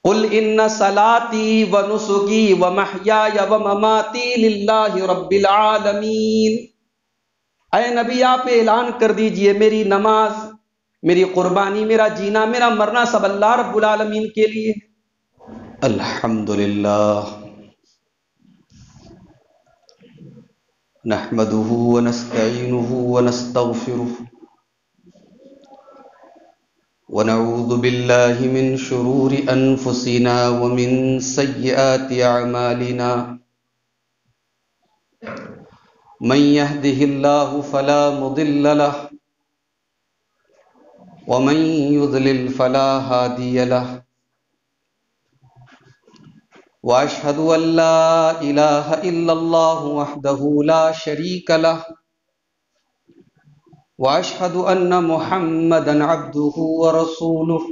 قل ان صلاتی و نسکی و محیای و مماتی للہ رب العالمین، اے نبی آپ اعلان کر دیجئے میری نماز، میری قربانی، میرا جینا، میرا مرنا سب اللہ رب العالمین کے لیے۔ الحمدللہ نحمده ونستعینه ونستغفره ونعوذ باللہ من شرور انفسنا ومن سیئات اعمالنا، من يهده الله فلا مضل له ومن يضلل فلا هادي له، واشهد ان لا اله الا الله وحده لا شريك له، واشهد ان محمدا عبده ورسوله،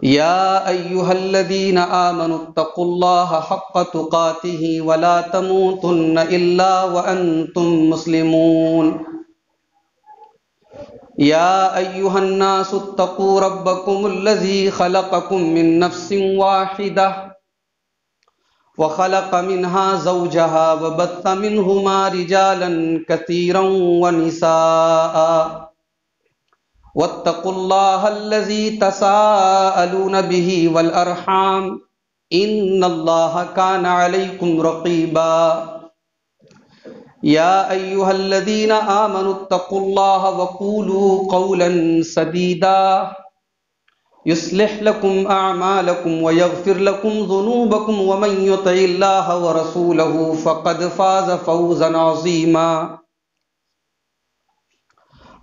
يا ايها الذين آمنوا اتقوا الله حق تقاته ولا تموتن الا وانتم مسلمون، يا أيها الناس اتقوا ربكم الذي خلقكم من نفس واحدة وخلق منها زوجها وبث منهما رجالا كثيرا ونساء، واتقوا الله الذي تساءلون به والأرحام إن الله كان عليكم رقيبا، يا أيها الذين آمنوا اتقوا الله وقولوا قولا سديدا يصلح لكم أعمالكم ويغفر لكم ذنوبكم، ومن يطع الله ورسوله فقد فاز فوزا عظيما،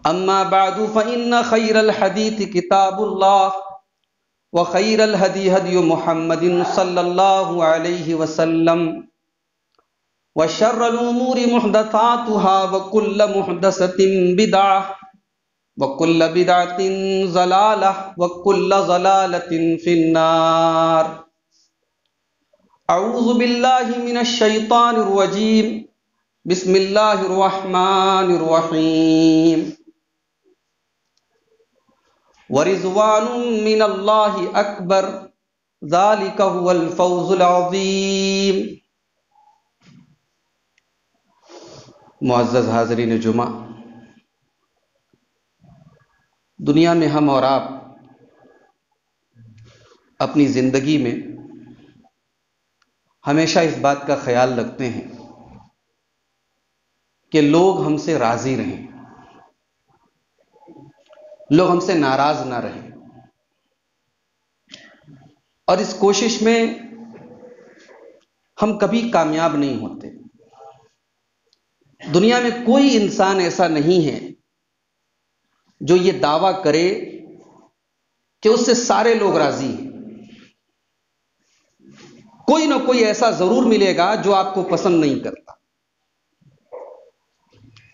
أما بعد فإن خير الحديث كتاب الله وخير الهدي هدي محمد صلى الله عليه وسلم، وشر الأمور محدثاتها وكل محدثة بدعة وكل بدعة ضلالة وكل ضلالة في النار۔ أعوذ بالله من الشيطان الرجيم، بسم الله الرحمن الرحيم، ورضوان من الله أكبر ذلك هو الفوز العظيم۔ معزز حاضرین جمعہ، دنیا میں ہم اور آپ اپنی زندگی میں ہمیشہ اس بات کا خیال رکھتے ہیں کہ لوگ ہم سے راضی رہیں، لوگ ہم سے ناراض نہ رہیں، اور اس کوشش میں ہم کبھی کامیاب نہیں ہوتے۔ دنیا میں کوئی انسان ایسا نہیں ہے جو یہ دعویٰ کرے کہ اس سے سارے لوگ راضی ہیں۔ کوئی نہ کوئی ایسا ضرور ملے گا جو آپ کو پسند نہیں کرتا،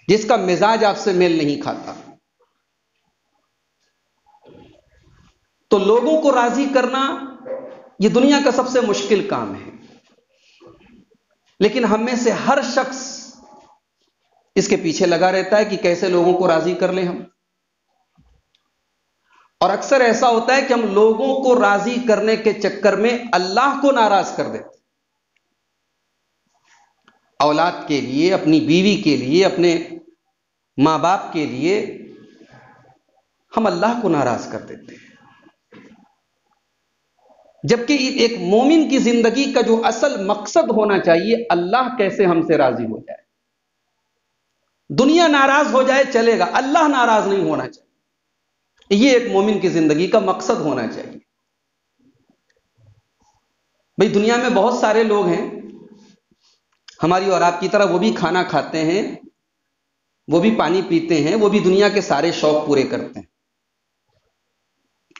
جس کا مزاج آپ سے میل نہیں کھاتا۔ تو لوگوں کو راضی کرنا یہ دنیا کا سب سے مشکل کام ہے، لیکن ہم میں سے ہر شخص اس کے پیچھے لگا رہتا ہے کہ کیسے لوگوں کو راضی کر لیں ہم۔ اور اکثر ایسا ہوتا ہے کہ ہم لوگوں کو راضی کرنے کے چکر میں اللہ کو ناراض کر دیتے، اولاد کے لیے، اپنی بیوی کے لیے، اپنے ماں باپ کے لیے ہم اللہ کو ناراض کر دیتے ہیں، جبکہ ایک مومن کی زندگی کا جو اصل مقصد ہونا چاہیے، اللہ کیسے ہم سے راضی ہو جائے۔ دنیا ناراض ہو جائے چلے گا، اللہ ناراض نہیں ہونا چاہیے، یہ ایک مومن کی زندگی کا مقصد ہونا چاہیے۔ بھئی دنیا میں بہت سارے لوگ ہیں ہماری اور آپ کی طرح، وہ بھی کھانا کھاتے ہیں، وہ بھی پانی پیتے ہیں، وہ بھی دنیا کے سارے شوق پورے کرتے ہیں۔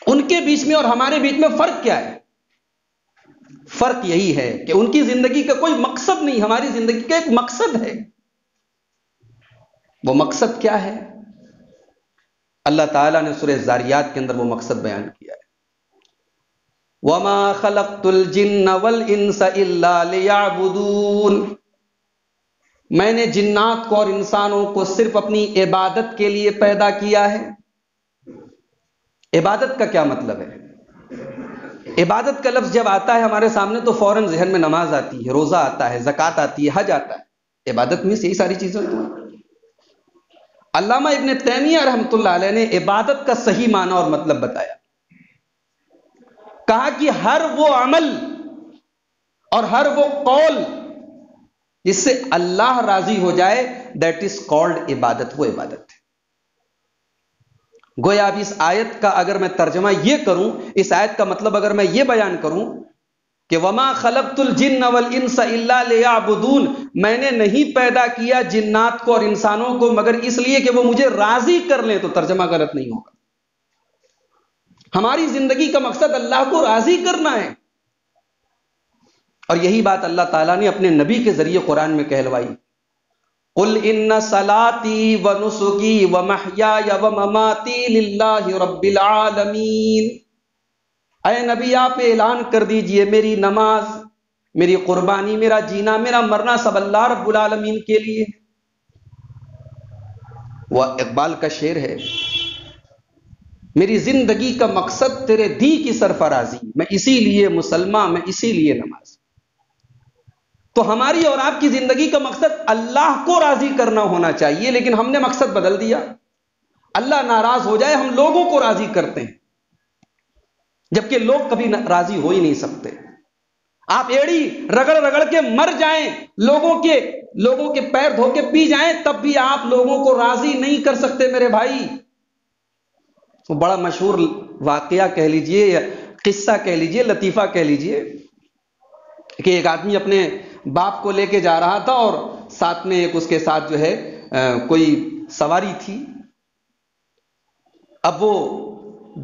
ان کے بیچ میں اور ہمارے بیچ میں فرق کیا ہے؟ فرق یہی ہے کہ ان کی زندگی کا کوئی مقصد نہیں، ہماری زندگی کا ایک مقصد ہے۔ وہ مقصد کیا ہے؟ اللہ تعالیٰ نے سورہ زاریات کے اندر وہ مقصد بیان کیا ہے، وَمَا خَلَقْتُ الْجِنَّ وَالْإِنسَ إِلَّا لِيَعْبُدُونَ، میں نے جنات کو اور انسانوں کو صرف اپنی عبادت کے لیے پیدا کیا ہے۔ عبادت کا کیا مطلب ہے؟ عبادت کا لفظ جب آتا ہے ہمارے سامنے تو فوراً ذہن میں نماز آتی ہے، روزہ آتا ہے، زکوٰۃ آتی ہے، حج آتا ہے۔ عبادت میں یہی ساری چیزیں ہوتی ہیں۔ علامہ ابن تیمیہ رحمۃ اللہ علیہ نے عبادت کا صحیح معنی اور مطلب بتایا، کہا کہ ہر وہ عمل اور ہر وہ قول جس سے اللہ راضی ہو جائے، دیٹ از کالڈ عبادت، وہ عبادت ہے۔ گویا اب اس آیت کا اگر میں ترجمہ یہ کروں، اس آیت کا مطلب اگر میں یہ بیان کروں کہ وما خلقت الجن والانس الا لیعبدون، میں نے نہیں پیدا کیا جنات کو اور انسانوں کو مگر اس لیے کہ وہ مجھے راضی کر لیں، تو ترجمہ غلط نہیں ہوگا۔ ہماری زندگی کا مقصد اللہ کو راضی کرنا ہے، اور یہی بات اللہ تعالیٰ نے اپنے نبی کے ذریعے قرآن میں کہلوائی۔ قل ان صلاتی ونسکی ومحیای ومماتی للہ رب العالمین، اے نبی آپ اعلان کر دیجئے میری نماز، میری قربانی، میرا جینا، میرا مرنا سب اللہ رب العالمین کے لیے۔ وہ اقبال کا شعر ہے، میری زندگی کا مقصد تیرے دی کی سرفرازی، میں اسی لیے مسلمان، میں اسی لیے نماز۔ تو ہماری اور آپ کی زندگی کا مقصد اللہ کو راضی کرنا ہونا چاہیے، لیکن ہم نے مقصد بدل دیا۔ اللہ ناراض ہو جائے ہم لوگوں کو راضی کرتے ہیں، جبکہ لوگ کبھی راضی ہو ہی نہیں سکتے۔ آپ ایڑی رگڑ رگڑ کے مر جائیں، لوگوں کے پیر دھو کے پی جائیں، تب بھی آپ لوگوں کو راضی نہیں کر سکتے میرے بھائی۔ وہ بڑا مشہور واقعہ کہہ لیجئے یا قصہ کہہ لیجئے، لطیفہ کہہ لیجئے، کہ ایک آدمی اپنے باپ کو لے کے جا رہا تھا اور ساتھ میں ایک اس کے ساتھ جو ہے کوئی سواری تھی۔ اب وہ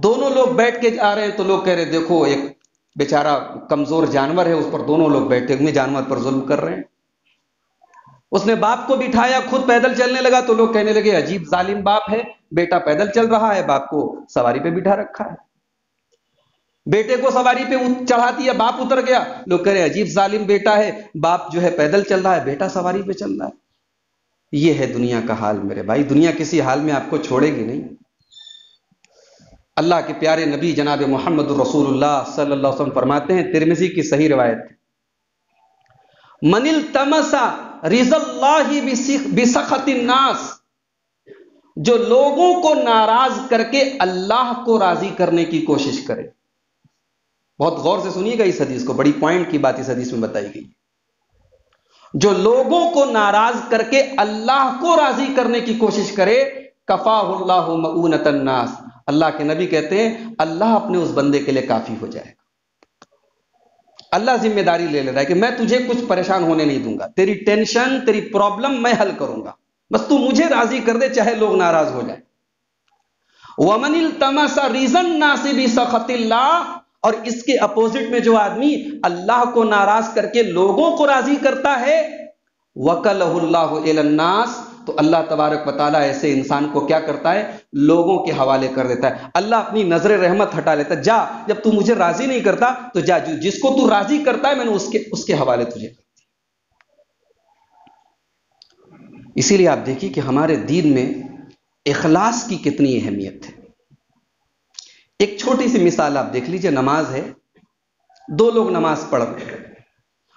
دونوں لوگ بیٹھ کے جا رہے ہیں تو لوگ کہہ رہے دیکھو ایک بیچارہ کمزور جانور ہے، اس پر دونوں لوگ بیٹھے ہوئے جانور پر ظلم کر رہے ہیں۔ اس نے باپ کو بٹھایا، خود پیدل چلنے لگا تو لوگ کہنے لگے عجیب ظالم باپ ہے، بیٹا پیدل چل رہا ہے، باپ کو سواری پہ بٹھا رکھا ہے۔ بیٹے کو سواری پہ چڑھا دیا، باپ اتر گیا، لوگ کہہ رہے عجیب ظالم بیٹا ہے، باپ جو ہے پیدل چل رہا ہے، بیٹا سواری پہ چل رہا ہے۔ یہ ہے دنیا کا حال میرے بھائی، دنیا کسی حال میں آپ کو چھوڑے گی نہیں۔ اللہ کے پیارے نبی جناب محمد رسول اللہ صلی اللہ علیہ وسلم فرماتے ہیں، ترمذی کی صحیح روایت ہے، من التمس رضا اللہ بسخط الناس، جو لوگوں کو ناراض کر کے اللہ کو راضی کرنے کی کوشش کرے۔ بہت غور سے سنیے گا اس حدیث کو، بڑی پوائنٹ کی بات اس حدیث میں بتائی گئی۔ جو لوگوں کو ناراض کر کے اللہ کو راضی کرنے کی کوشش کرے، کفاہ اللہ مؤونۃ الناس، اللہ کے نبی کہتے ہیں اللہ اپنے اس بندے کے لیے کافی ہو جائے گا۔ اللہ ذمہ داری لے رہا ہے کہ میں تجھے کچھ پریشان ہونے نہیں دوں گا، تیری ٹینشن، تیری پرابلم میں حل کروں گا، بس تو مجھے راضی کر دے چاہے لوگ ناراض ہو جائیں۔ ومن التمس رضا الناس بسخط اللہ، اور اس کے اپوزٹ میں جو آدمی اللہ کو ناراض کر کے لوگوں کو راضی کرتا ہے، وکلہ اللہ الی الناس، تو اللہ تبارک و تعالیٰ ایسے انسان کو کیا کرتا ہے؟ لوگوں کے حوالے کر دیتا ہے۔ اللہ اپنی نظر رحمت ہٹا لیتا ہے، جا جب تو مجھے راضی نہیں کرتا تو جا، جس کو تو راضی کرتا ہے میں نے اس کے حوالے تجھے کر دیا۔ اسی لیے آپ دیکھیے کہ ہمارے دین میں اخلاص کی کتنی اہمیت ہے۔ ایک چھوٹی سی مثال آپ دیکھ لیجئے، نماز ہے، دو لوگ نماز پڑھ رہے ہیں،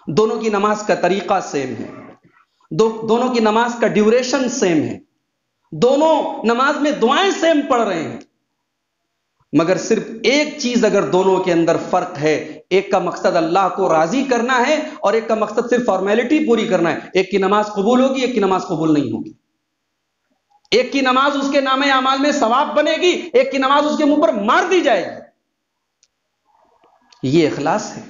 دونوں کی نماز کا طریقہ سیم ہے، دونوں کی نماز کا ڈیوریشن سیم ہے، دونوں نماز میں دعائیں سیم پڑھ رہے ہیں، مگر صرف ایک چیز اگر دونوں کے اندر فرق ہے، ایک کا مقصد اللہ کو راضی کرنا ہے اور ایک کا مقصد صرف فارمیلٹی پوری کرنا ہے، ایک کی نماز قبول ہوگی، ایک کی نماز قبول نہیں ہوگی، ایک کی نماز اس کے نامہ اعمال میں ثواب بنے گی، ایک کی نماز اس کے منہ پر مار دی جائے گی۔ یہ اخلاص ہے۔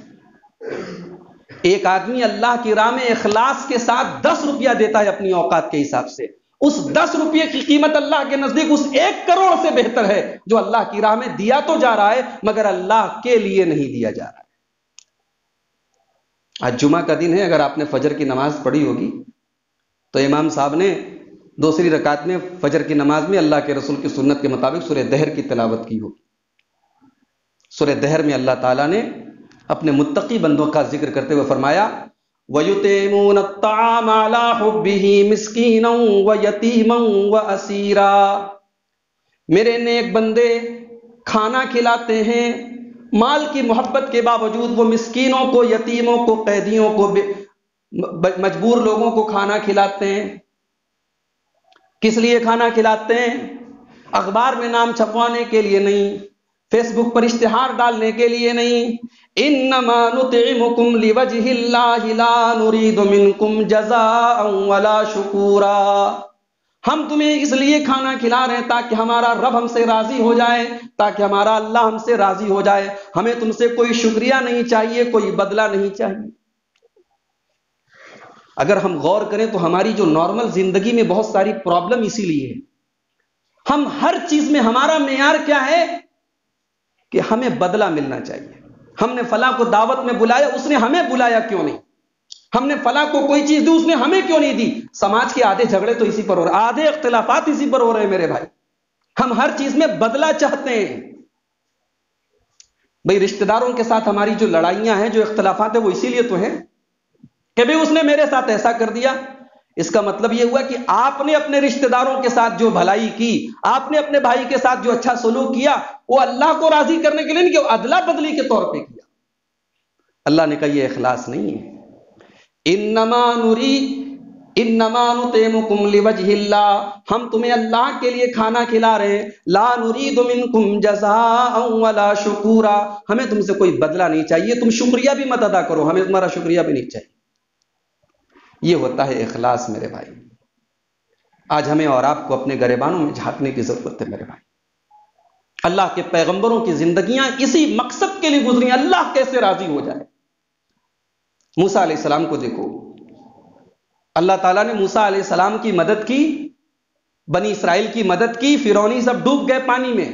ایک آدمی اللہ کی راہ میں اخلاص کے ساتھ 10 روپیہ دیتا ہے اپنی اوقات کے حساب سے، اس 10 روپیے کی قیمت اللہ کے نزدیک اس 1 کروڑ سے بہتر ہے جو اللہ کی راہ میں دیا تو جا رہا ہے مگر اللہ کے لیے نہیں دیا جا رہا ہے۔ آج جمعہ کا دن ہے، اگر آپ نے فجر کی نماز پڑھی ہوگی تو امام صاحب نے دوسری رکعت میں فجر کی نماز میں اللہ کے رسول کی سنت کے مطابق سورہ دہر کی تلاوت کی ہوگی۔ سورہ دہر میں اللہ تعالیٰ نے اپنے متقی بندوں کا ذکر کرتے ہوئے فرمایا وَيُطْعِمُونَ الطَّعَامَ عَلَىٰ حُبِّهِ مِسْكِينًا وَيَتِيمًا وَأَسِيرًا، میرے نیک بندے کھانا کھلاتے ہیں، مال کی محبت کے باوجود وہ مسکینوں کو، یتیموں کو، قیدیوں کو، مجبور لوگوں کو کھانا کھلاتے ہیں۔ کس لیے کھانا کھلاتے ہیں؟ اخبار میں نام چھپوانے کے لیے نہیں، فیس بک پر اشتہار ڈالنے کے لیے نہیں۔ انما نطعمکم لوجہ اللہ لا نرید منکم جزاء ولا شکورا، ہم تمہیں اس لیے کھانا کھلا رہے ہیں تاکہ ہمارا رب ہم سے راضی ہو جائے، تاکہ ہمارا اللہ ہم سے راضی ہو جائے، ہمیں تم سے کوئی شکریہ نہیں چاہیے، کوئی بدلہ نہیں چاہیے۔ اگر ہم غور کریں تو ہماری جو نارمل زندگی میں بہت ساری پرابلم اسی لیے ہے، ہم ہر چیز میں ہمارا معیار کیا ہے کہ ہمیں بدلہ ملنا چاہیے۔ ہم نے فلاں کو دعوت میں بلایا، اس نے ہمیں بلایا کیوں نہیں؟ ہم نے فلاں کو کوئی چیز دی، اس نے ہمیں کیوں نہیں دی؟ سماج کے آدھے جھگڑے تو اسی پر ہو رہے، آدھے اختلافات اسی پر ہو رہے ہیں میرے بھائی۔ ہم ہر چیز میں بدلہ چاہتے ہیں۔ بھئی رشتہ داروں کے ساتھ ہماری جو لڑائیاں ہیں، جو اختلافات ہیں، وہ اسی لیے تو ہیں کہ بھئی اس نے میرے ساتھ ایسا کر دیا۔ اس کا مطلب یہ ہوا کہ آپ نے اپنے رشتہ داروں کے ساتھ جو بھلائی کی، آپ نے اپنے بھائی کے ساتھ جو اچھا سلوک کیا، وہ اللہ کو راضی کرنے کے لیے نہیں، کہ ادلا بدلی کے طور پہ کیا۔ اللہ نے کہا یہ اخلاص نہیں ہے۔ انما نطعمکم لوجہ اللہ، ہم تمہیں اللہ کے لیے کھانا کھلا رہے ہیں، لا نرید منکم جزاء ولا شکورا، ہمیں تم سے کوئی بدلہ نہیں چاہیے، تم شکریہ بھی مت ادا کرو، ہمیں تمہارا شکریہ بھی نہیں چاہیے۔ یہ ہوتا ہے اخلاص میرے بھائی۔ آج ہمیں اور آپ کو اپنے گریبانوں میں جھانکنے کی ضرورت ہے میرے بھائی۔ اللہ کے پیغمبروں کی زندگیاں اسی مقصد کے لیے گزری، اللہ کیسے راضی ہو جائے۔ موسیٰ علیہ السلام کو دیکھو، اللہ تعالیٰ نے موسیٰ علیہ السلام کی مدد کی، بنی اسرائیل کی مدد کی، فرعونی سب ڈوب گئے پانی میں۔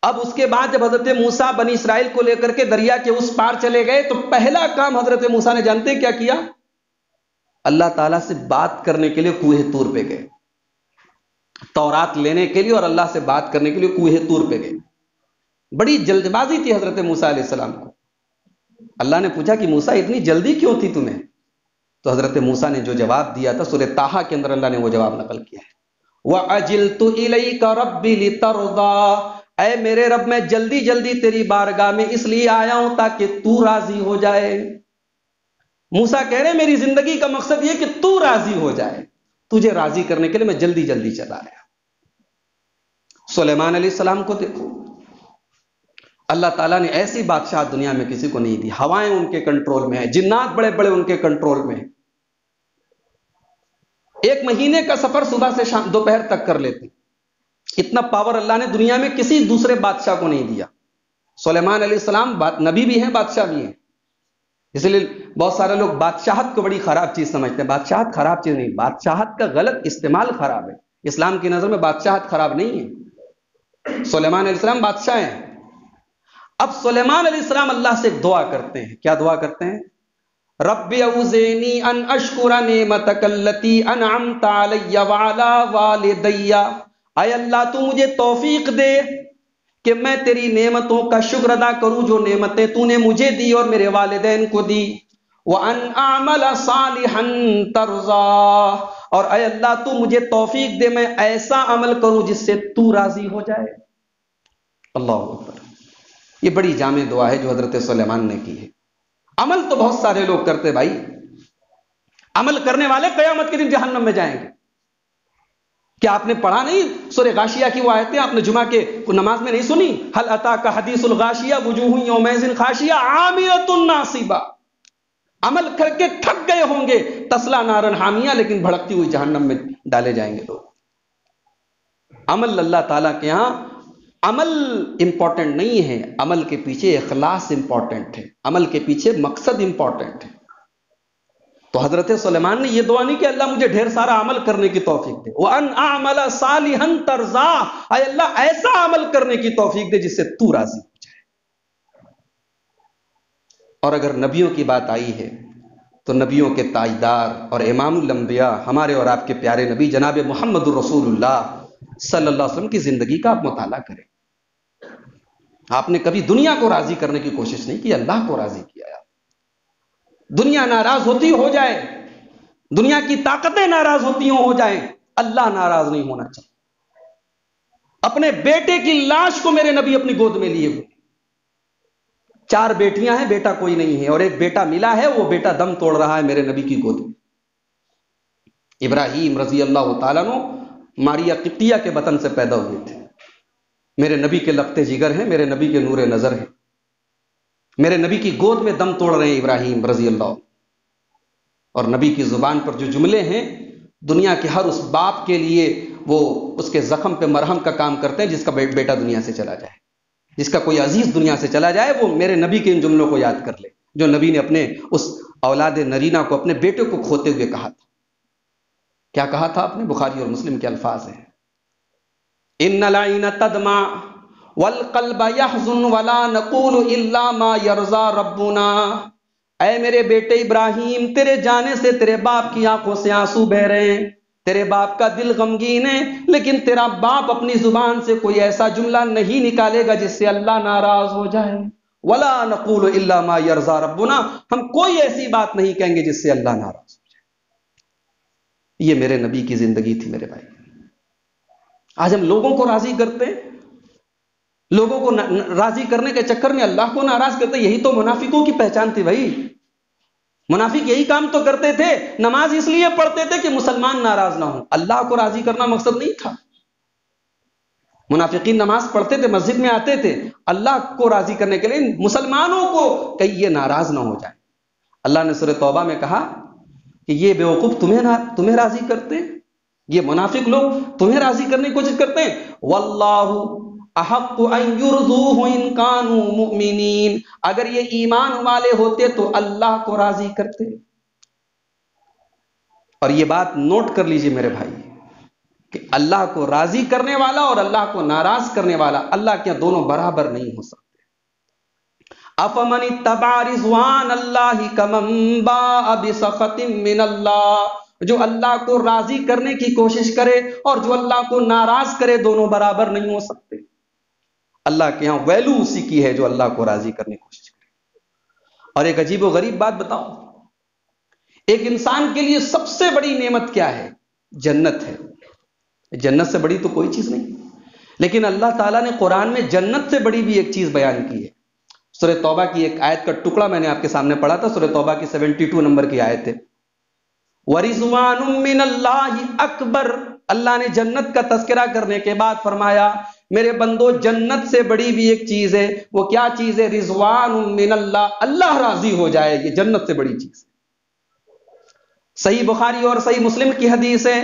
اب اس کے بعد جب حضرت موسیٰ بنی اسرائیل کو لے کر کے دریا کے اس پار چلے گئے تو پہلا کام حضرت موسیٰ نے جانتے کیا کیا؟ اللہ تعالیٰ سے بات کرنے کے لیے کوہ طور پہ گئے، تورات لینے کے لیے اور اللہ سے بات کرنے کے لیے کوہ طور پہ گئے۔ بڑی جلد بازی تھی حضرت موسیٰ علیہ السلام کو۔ اللہ نے پوچھا کہ موسیٰ اتنی جلدی کیوں تھی تمہیں؟ تو حضرت موسیٰ نے جو جواب دیا تھا، سورہ طٰہٰ کے اندر اللہ نے وہ جواب نقل کیا ہے، وَعَجِلْتُ إِلَيْكَ رَبِّ لِتَرْضَىٰ، اے میرے رب میں جلدی جلدی تیری بارگاہ میں اس لیے آیا ہوں تاکہ تو راضی ہو جائے۔ موسیٰ کہہ رہے میری زندگی کا مقصد یہ کہ تو راضی ہو جائے، تجھے راضی کرنے کے لیے میں جلدی جلدی چلا آیا۔ سلیمان علیہ السلام کو دیکھو، اللہ تعالیٰ نے ایسی بادشاہ دنیا میں کسی کو نہیں دی، ہوائیں ان کے کنٹرول میں ہیں، جنات بڑے بڑے ان کے کنٹرول میں ہیں، ایک مہینے کا سفر صبح سے شام دوپہر تک کر لیتے۔ اتنا پاور اللہ نے دنیا میں کسی دوسرے بادشاہ کو نہیں دیا۔ سلیمان علیہ السلام نبی بھی ہیں، بادشاہ بھی ہیں، اس لیے بہت سارے لوگ بادشاہت کو بڑی خراب چیز سمجھتے ہیں۔ بادشاہت خراب چیز نہیں، بادشاہت کا غلط استعمال خراب ہے۔ اسلام کی نظر میں بادشاہت خراب نہیں ہے۔ سلیمان علیہ السلام بادشاہ ہیں۔ اب سلیمان علیہ السلام اللہ سے ایک دعا کرتے ہیں، کیا دعا کرتے ہیں؟ رب اوزعنی ان اشکر نعمتک التی انعمت علی وعلی والدی، اے اللہ تو مجھے توفیق دے کہ میں تیری نعمتوں کا شکر ادا کروں، جو نعمتیں تو نے مجھے دی اور میرے والدین کو دی، وان اعمل صالحا ترضیٰ، اور اے اللہ تو مجھے توفیق دے میں ایسا عمل کروں جس سے تو راضی ہو جائے۔ اللہ اکبر، یہ بڑی جامع دعا ہے جو حضرت سلیمان نے کی ہے۔ عمل تو بہت سارے لوگ کرتے بھائی، عمل کرنے والے قیامت کے دن جہنم میں جائیں گے۔ کیا آپ نے پڑھا نہیں سورہ غاشیہ کی وہ آیتیں؟ آپ نے جمعہ کے نماز میں نہیں سنی؟ هل اتاک حدیث الغاشیہ وجوہ یومئذ خاشعہ عاملۃ ناصبہ، عمل کر کے تھک گئے ہوں گے، تصلی نارا حامیہ، لیکن بھڑکتی ہوئی جہنم میں ڈالے جائیں گے لوگ۔ عمل اللہ تعالیٰ کے ہاں عمل امپورٹنٹ نہیں ہے، عمل کے پیچھے اخلاص امپورٹنٹ ہے، عمل کے پیچھے مقصد امپورٹنٹ ہے۔ تو حضرت سلیمان نے یہ دعا نہیں کہ اللہ مجھے ڈھیر سارا عمل کرنے کی توفیق دے، وَأَنْ أَعْمَلَ صَالِحًا تَرْضَىٰ، اے اللہ ایسا عمل کرنے کی توفیق دے جس سے تو راضی ہو جائے۔ اور اگر نبیوں کی بات آئی ہے تو نبیوں کے تاجدار اور امام الانبیاء ہمارے اور آپ کے پیارے نبی جناب محمد الرسول اللہ صلی اللہ علیہ وسلم کی زندگی کا آپ مطالعہ کریں۔ آپ نے کبھی دنیا کو راضی کرنے کی کوشش نہیں کی، اللہ کو راضی کیا۔ دنیا ناراض ہوتی ہو جائے، دنیا کی طاقتیں ناراض ہوتی ہو جائیں، اللہ ناراض نہیں ہونا چاہیے۔ اپنے بیٹے کی لاش کو میرے نبی اپنی گود میں لیے ہوئے. 4 بیٹیاں ہیں، بیٹا کوئی نہیں ہے، اور ایک بیٹا ملا ہے، وہ بیٹا دم توڑ رہا ہے میرے نبی کی گود میں. ابراہیم رضی اللہ تعالیٰ عنہ ماریا قبطیہ کے وطن سے پیدا ہوئے تھے. میرے نبی کے لخت جگر ہیں، میرے نبی کے نور نظر ہیں. میرے نبی کی گود میں دم توڑ رہے ہیں ابراہیم رضی اللہ. اور نبی کی زبان پر جو جملے ہیں، دنیا کے ہر اس باپ کے لیے وہ اس کے زخم پہ مرہم کا کام کرتے ہیں جس کا بیٹا دنیا سے چلا جائے، جس کا کوئی عزیز دنیا سے چلا جائے، وہ میرے نبی کے ان جملوں کو یاد کر لے جو نبی نے اپنے اس اولاد نرینہ کو، اپنے بیٹے کو کھوتے ہوئے کہا تھا. کیا کہا تھا آپ نے؟ بخاری اور مسلم کے الفاظ ہیں، ان العین تدمع والقلب يحزن ولا نقول الا ما يرضى ربنا. اے میرے بیٹے ابراہیم، تیرے جانے سے تیرے باپ کی آنکھوں سے آنسو بہ رہے ہیں، تیرے باپ کا دل غمگین ہے، لیکن تیرا باپ اپنی زبان سے کوئی ایسا جملہ نہیں نکالے گا جس سے اللہ ناراض ہو جائے. ولا نقول الا ما يرضى ربنا، ہم کوئی ایسی بات نہیں کہیں گے جس سے اللہ ناراض ہو جائے. یہ میرے نبی کی زندگی تھی میرے بھائی. آج ہم لوگوں کو راضی کرتے ہیں، لوگوں کو راضی کرنے کے چکر میں اللہ کو ناراض کرتے. یہی تو منافقوں کی پہچان تھی بھائی. منافق یہی کام تو کرتے تھے. نماز اس لیے پڑھتے تھے کہ مسلمان ناراض نہ ہوں، اللہ کو راضی کرنا مقصد نہیں تھا. منافقین نماز پڑھتے تھے، مسجد میں آتے تھے اللہ کو راضی کرنے کے لیے، مسلمانوں کو کہیں یہ ناراض نہ ہو جائے. اللہ نے سورہ توبہ میں کہا کہ یہ بیوقوف تمہیں راضی کرتے ہیں، یہ منافق لوگ تمہیں راضی کرنے کی کوشش کرتے ہیں. واللہ احق ان یرضوہ ان کانوا مؤمنین، اگر یہ ایمان والے ہوتے تو اللہ کو راضی کرتے. اور یہ بات نوٹ کر لیجئے میرے بھائی کہ اللہ کو راضی کرنے والا اور اللہ کو ناراض کرنے والا اللہ کے دونوں برابر نہیں ہو سکتے. افمن اتبع رضوان اللہ کمن باء بسخط من اللہ، جو اللہ کو راضی کرنے کی کوشش کرے اور جو اللہ کو ناراض کرے دونوں برابر نہیں ہو سکتے. اللہ کے ہاں ویلو اسی کی ہے جو اللہ کو راضی کرنے کی کوشش کرے. اور ایک عجیب و غریب بات بتاؤں، ایک انسان کے لیے سب سے بڑی نعمت کیا ہے؟ جنت ہے. جنت سے بڑی تو کوئی چیز نہیں. لیکن اللہ تعالیٰ نے قرآن میں جنت سے بڑی بھی ایک چیز بیان کی ہے. سورہ توبہ کی ایک آیت کا ٹکڑا میں نے آپ کے سامنے پڑھا تھا، سورہ توبہ کی 72 نمبر کی آیت ہے. وَرِضْوَانٌ مِّنَ اللَّهِ اکبر. اللہ نے جنت کا تذکرہ کرنے کے بعد فرمایا میرے بندو جنت سے بڑی بھی ایک چیز ہے. وہ کیا چیز ہے؟ رضوان من اللہ، اللہ راضی ہو جائے، یہ جنت سے بڑی چیز ہے. صحیح بخاری اور صحیح مسلم کی حدیث ہے،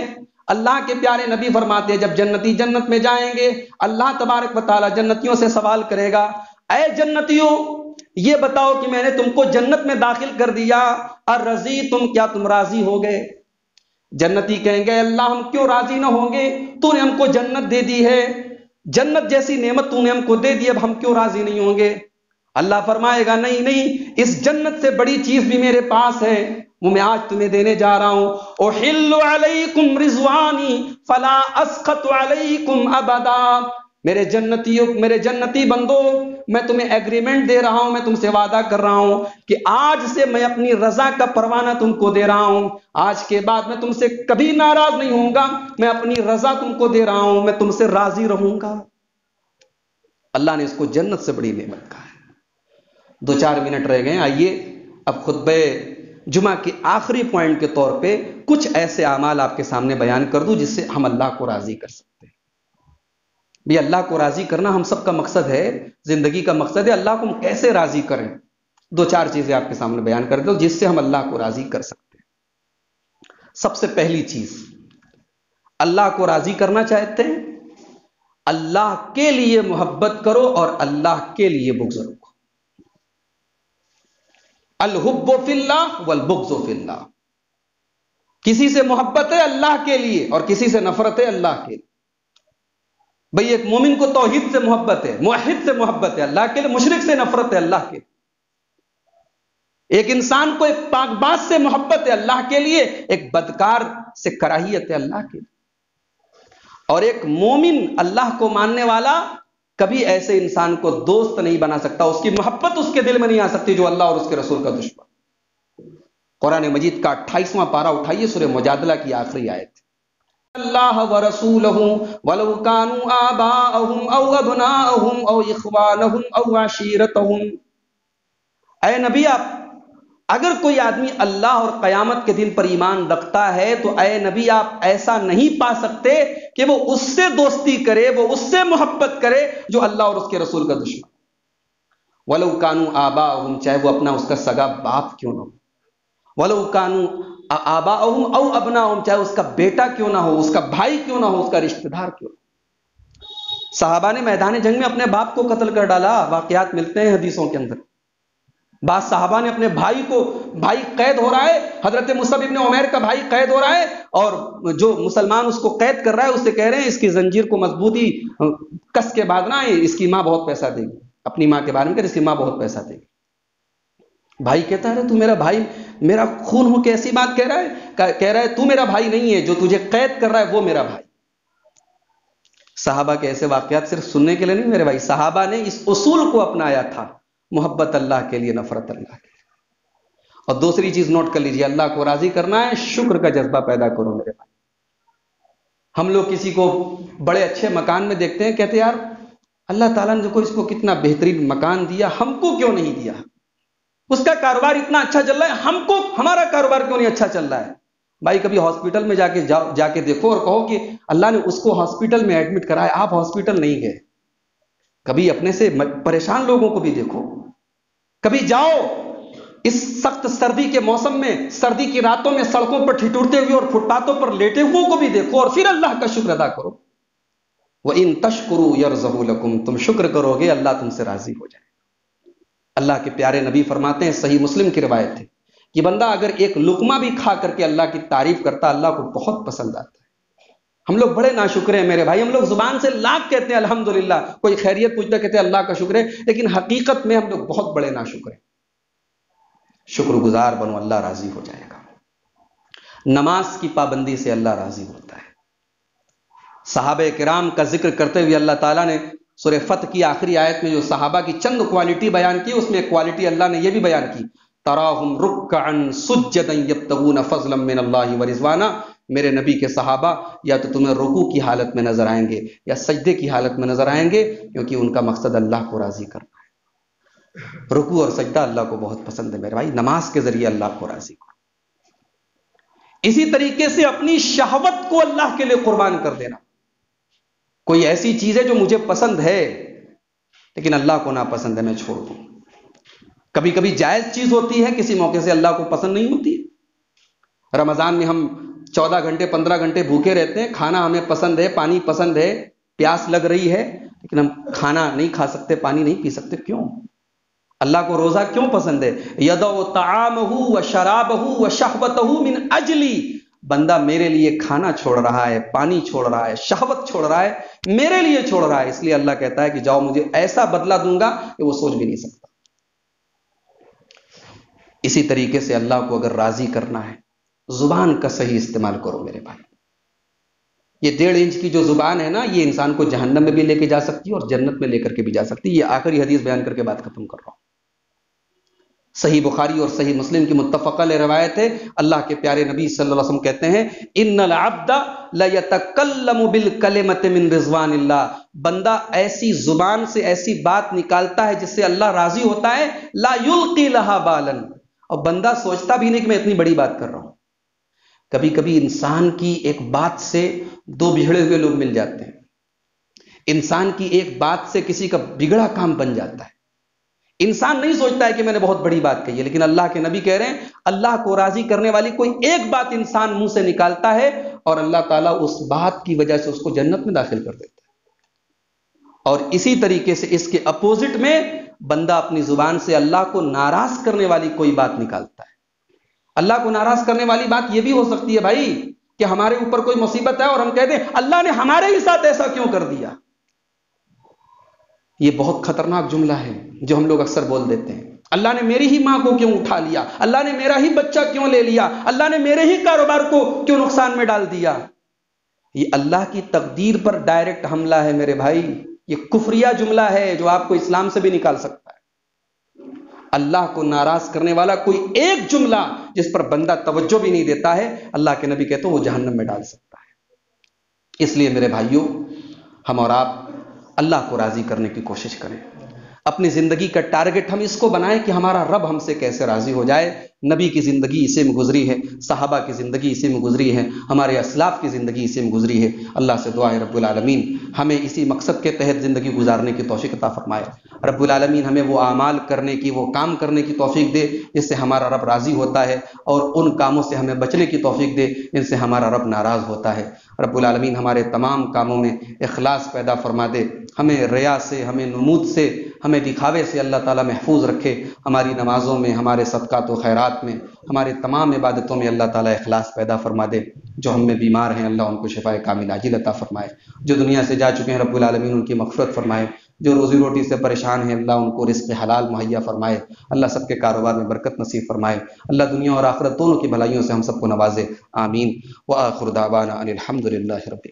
اللہ کے پیارے نبی فرماتے ہیں جب جنتی جنت میں جائیں گے اللہ تبارک و تعالی جنتیوں سے سوال کرے گا، اے جنتیوں یہ بتاؤ کہ میں نے تم کو جنت میں داخل کر دیا، ارضیتم، کیا تم راضی ہو گئے؟ جنتی کہیں گے اللہ ہم کیوں راضی نہ ہوں گے، تو نے ہم کو جنت دے دی ہے، جنت جیسی نعمت تو نے ہم کو دے دی، اب ہم کیوں راضی نہیں ہوں گے؟ اللہ فرمائے گا نہیں نہیں، اس جنت سے بڑی چیز بھی میرے پاس ہے، وہ میں آج تمہیں دینے جا رہا ہوں. احل علیکم رضوانی فلا اسخط علیکم ابدا. میرے جنتی بندو، میں تمہیں ایگریمنٹ دے رہا ہوں، میں تم سے وعدہ کر رہا ہوں کہ آج سے میں اپنی رضا کا پروانہ تم کو دے رہا ہوں، آج کے بعد میں تم سے کبھی ناراض نہیں ہوں گا، میں اپنی رضا تم کو دے رہا ہوں، میں تم سے راضی رہوں گا. اللہ نے اس کو جنت سے بڑی نعمت کہا ہے. 2-4 منٹ رہ گئے، آئیے اب خطبہ جمعہ کے آخری پوائنٹ کے طور پہ کچھ ایسے اعمال آپ کے سامنے بیان کر دوں جس سے ہم اللہ کو راضی کر سکتے ہیں. بھی اللہ کو راضی کرنا ہم سب کا مقصد ہے، زندگی کا مقصد ہے. اللہ کو ہم کیسے راضی کریں؟ 2-4 چیزیں آپ کے سامنے بیان کر دوں جس سے ہم اللہ کو راضی کر سکتے ہیں. سب سے پہلی چیز، اللہ کو راضی کرنا چاہتے ہیں، اللہ کے لیے محبت کرو اور اللہ کے لیے بغض رکھو. الحب فی اللہ والبغض فی اللہ. کسی سے محبت ہے اللہ کے لیے اور کسی سے نفرت ہے اللہ کے لیے. بھئی ایک مومن کو توحید سے محبت ہے، موحد سے محبت ہے اللہ کے لیے، مشرک سے نفرت ہے اللہ کے لیے. ایک انسان کو ایک پاک باز سے محبت ہے اللہ کے لیے، ایک بدکار سے کراہیت ہے اللہ کے لیے. اور ایک مومن اللہ کو ماننے والا کبھی ایسے انسان کو دوست نہیں بنا سکتا، اس کی محبت اس کے دل میں نہیں آ سکتی جو اللہ اور اس کے رسول کا دشمن. قرآن مجید کا 28واں پارہ اٹھائیے، سورہ مجادلہ کی آخری آیت. اللہ ورسولہ ولو کانوا آباءہم او ابناءہم او اخوانہم او عشیرتہم. اے نبی آپ، اگر کوئی آدمی اللہ اور قیامت کے دن پر ایمان رکھتا ہے تو اے نبی آپ ایسا نہیں پا سکتے کہ وہ اس سے دوستی کرے، وہ اس سے محبت کرے جو اللہ اور اس کے رسول کا دشمن. وَلَوْ كَانُوا آبَاءَهُمْ، چاہے وہ اپنا اس کا سگا باپ کیوں نہ ہو. وَلَوْ كَانُوا آبَاءَهُمْ أَوْ أَبْنَاءَهُمْ، چاہے اس کا بیٹا کیوں نہ ہو، اس کا بھائی کیوں نہ ہو، اس کا رشتہ دار کیوں نہ ہو. صحابہ نے میدان جنگ میں اپنے باپ کو قتل کر ڈالا، واقعات ملتے ہیں حدیثوں کے اندر. بعض صحابہ نے اپنے بھائی قید ہو رہا ہے، حضرت مصعب ابن عمیر کا بھائی قید ہو رہا ہے، اور جو مسلمان اس کو قید کر رہا ہے اس سے کہہ رہے ہیں اس کی زنجیر کو مضبوطی کس کے باندھنا ہے، اس کی ماں بہت پیسہ دے گی. اپنی ماں کے بارے میں کہ اس کی ماں بہت پیسہ دے گی. بھائی کہتا ہے تو میرا بھائی میرا خون ہو کے ایسی بات کہہ رہا ہے تو میرا بھائی نہیں ہے، جو تجھے قید کر رہا ہے وہ میرا بھائی. صحابہ کے ایسے واقعات صرف سننے کے لیے نہیں میرے بھائی، صحابہ نے اس اصول کو اپنایا تھا، محبت اللہ کے لیے، نفرت اللہ کے لیے. اور دوسری چیز نوٹ کر لیجیے، اللہ کو راضی کرنا ہے، شکر کا جذبہ پیدا کرو میرے بھائی. ہم لوگ کسی کو بڑے اچھے مکان میں دیکھتے ہیں، کہتے ہیں یار اللہ تعالیٰ نے دیکھو اس کو کتنا بہترین مکان دیا، ہم کو کیوں نہیں دیا؟ اس کا کاروبار اتنا اچھا چل رہا ہے، ہمارا کاروبار کیوں نہیں اچھا چل رہا ہے؟ بھائی کبھی ہاسپٹل میں جا کے دیکھو اور کہو کہ اللہ نے اس کو ہاسپٹل میں ایڈمٹ کرا ہے، آپ ہاسپٹل نہیں گئے. کبھی اپنے سے پریشان لوگوں کو بھی دیکھو. کبھی جاؤ اس سخت سردی کے موسم میں، سردی کی راتوں میں سڑکوں پر ٹھٹورتے ہوئے اور فٹ پاتھوں پر لیٹے ہوئے کو بھی دیکھو اور پھر اللہ کا شکر ادا کرو. وَإِن تَشْكُرُوا يَرْضَهُ لَكُمْ، تم شکر کرو گے اللہ تم سے راضی ہو جائے. اللہ کے پیارے نبی فرماتے ہیں، صحیح مسلم کی روایت ہے، کہ بندہ اگر ایک لقمہ بھی کھا کر کے اللہ کی تعریف کرتا اللہ کو بہت پسند آتا ہے. ہم لوگ بڑے ناشکرے ہیں میرے بھائی، ہم لوگ زبان سے لاکھ کہتے ہیں الحمدللہ، کوئی خیریت پوچھتا کہتے ہیں اللہ کا شکر ہے، لیکن حقیقت میں ہم لوگ بہت بڑے ناشکر ہیں. شکر گزار بنو، اللہ راضی ہو جائے گا. نماز کی پابندی سے اللہ راضی ہوتا ہے. صحابہ کرام کا ذکر کرتے ہوئے اللہ تعالیٰ نے سورہ فتح کی آخری آیت میں جو صحابہ کی چند کوالٹی بیان کی، اس میں ایک کوالٹی اللہ نے یہ بھی بیان کی، تراہم رکعا سجدا یبتغون فضلا من اللہ ورضوانا. میرے نبی کے صحابہ یا تو تمہیں رکوع کی حالت میں نظر آئیں گے یا سجدے کی حالت میں نظر آئیں گے، کیونکہ ان کا مقصد اللہ کو راضی کرنا ہے. رکوع اور سجدہ اللہ کو بہت پسند ہے میرے بھائی، نماز کے ذریعے اللہ کو راضی کرو. اسی طریقے سے اپنی شہوت کو اللہ کے لیے قربان کر دینا. کوئی ایسی چیز ہے جو مجھے پسند ہے لیکن اللہ کو ناپسند ہے، میں چھوڑ دوں. کبھی کبھی جائز چیز ہوتی ہے، کسی موقع سے اللہ کو پسند نہیں ہوتی. رمضان میں ہم 14 گھنٹے 15 گھنٹے بھوکے رہتے ہیں، کھانا ہمیں پسند ہے، پانی پسند ہے، پیاس لگ رہی ہے، لیکن ہم کھانا نہیں کھا سکتے، پانی نہیں پی سکتے. کیوں؟ اللہ کو روزہ کیوں پسند ہے؟ یدع طعامہ وشرابہ وشہوتہ من اجلی. بندہ میرے لیے کھانا چھوڑ رہا ہے، پانی چھوڑ رہا ہے، شہوت چھوڑ رہا ہے، میرے لیے چھوڑ رہا ہے. اس لیے اللہ کہتا ہے کہ جاؤ مجھے ایسا بدلہ دوں گا کہ وہ سوچ بھی نہیں سکتا. اسی طریقے سے اللہ کو اگر راضی کرنا ہے، زبان کا صحیح استعمال کرو میرے بھائی. یہ 1.5 انچ کی جو زبان ہے نا، یہ انسان کو جہنم میں بھی لے کے جا سکتی ہے اور جنت میں لے کر کے بھی جا سکتی ہے. یہ آخری حدیث بیان کر کے بات ختم کر رہا ہوں. صحیح بخاری اور صحیح مسلم کی متفقہ علیہ روایت ہے، اللہ کے پیارے نبی صلی اللہ علیہ وسلم کہتے ہیں، ان العبد لیتکلم بالکلمۃ من رضوان اللہ. بندہ ایسی زبان سے ایسی بات نکالتا ہے جس سے اللہ راضی ہوتا ہے، لا یلقی لہا بالا، اور بندہ سوچتا بھی نہیں کہ میں اتنی بڑی بات کر رہا ہوں. کبھی کبھی انسان کی ایک بات سے 2 بگڑے ہوئے لوگ مل جاتے ہیں. انسان کی ایک بات سے کسی کا بگڑا کام بن جاتا ہے. انسان نہیں سوچتا ہے کہ میں نے بہت بڑی بات کہی ہے، لیکن اللہ کے نبی کہہ رہے ہیں اللہ کو راضی کرنے والی کوئی ایک بات انسان منہ سے نکالتا ہے اور اللہ تعالیٰ اس بات کی وجہ سے اس کو جنت میں داخل کر دیتا ہے. اور اسی طریقے سے اس کے اپوزٹ میں بندہ اپنی زبان سے اللہ کو ناراض کرنے والی کوئی بات نکالتا ہے. اللہ کو ناراض کرنے والی بات یہ بھی ہو سکتی ہے بھائی کہ ہمارے اوپر کوئی مصیبت ہے اور ہم کہتے ہیں اللہ نے ہمارے ہی ساتھ ایسا کیوں کر دیا. یہ بہت خطرناک جملہ ہے جو ہم لوگ اکثر بول دیتے ہیں. اللہ نے میری ہی ماں کو کیوں اٹھا لیا، اللہ نے میرا ہی بچہ کیوں لے لیا، اللہ نے میرے ہی کاروبار کو کیوں نقصان میں ڈال دیا. یہ اللہ کی تقدیر پر ڈائریکٹ حملہ ہے میرے بھائی. یہ کفریہ جملہ ہے جو آپ کو اسلام سے بھی نکال سکتا ہے. اللہ کو ناراض کرنے والا کوئی ایک جملہ جس پر بندہ توجہ بھی نہیں دیتا ہے، اللہ کے نبی کہتے ہیں وہ جہنم میں ڈال سکتا ہے. اس لیے میرے بھائیوں، ہم اور آپ اللہ کو راضی کرنے کی کوشش کریں۔ اپنی زندگی کا ٹارگٹ ہم اس کو بنائیں کہ ہمارا رب ہم سے کیسے راضی ہو جائے۔ نبی کی زندگی اسی میں گزری ہے، صحابہ کی زندگی اسی میں گزری ہے، ہمارے اسلاف کی زندگی اسی میں گزری ہے۔ اللہ سے دعا ہے رب العالمین ہمیں اسی مقصد کے تحت زندگی گزارنے کی توفیق عطا فرمائے۔ رب العالمین ہمیں وہ اعمال کرنے کی، وہ کام کرنے کی توفیق دے جس سے ہمارا رب راضی ہوتا ہے، اور ان کاموں سے ہمیں بچنے کی توفیق دے جن سے ہمارا رب ناراض ہوتا ہے۔ رب العالمین ہمارے تمام کاموں میں اخلاص پیدا فرما دے، ہمیں ریا سے، ہمیں نمود سے، ہمیں دکھاوے سے اللہ تعالیٰ محفوظ رکھے۔ ہماری نمازوں میں، ہمارے صدقات و خیرات میں، ہمارے تمام عبادتوں میں اللہ تعالیٰ اخلاص پیدا فرما دے۔ جو ہم میں بیمار ہیں اللہ ان کو شفائے کامل عاجل عطا فرمائے۔ جو دنیا سے جا چکے ہیں رب العالمین ان کی مغفرت فرمائے۔ جو روزی روٹی سے پریشان ہیں اللہ ان کو رزق حلال مہیا فرمائے۔ اللہ سب کے کاروبار میں برکت نصیب فرمائے۔ اللہ دنیا اور آخرت دونوں کی بھلائیوں سے ہم سب کو نوازے، آمین۔ وآخر دعوانا ان الحمد للہ رب العالمین۔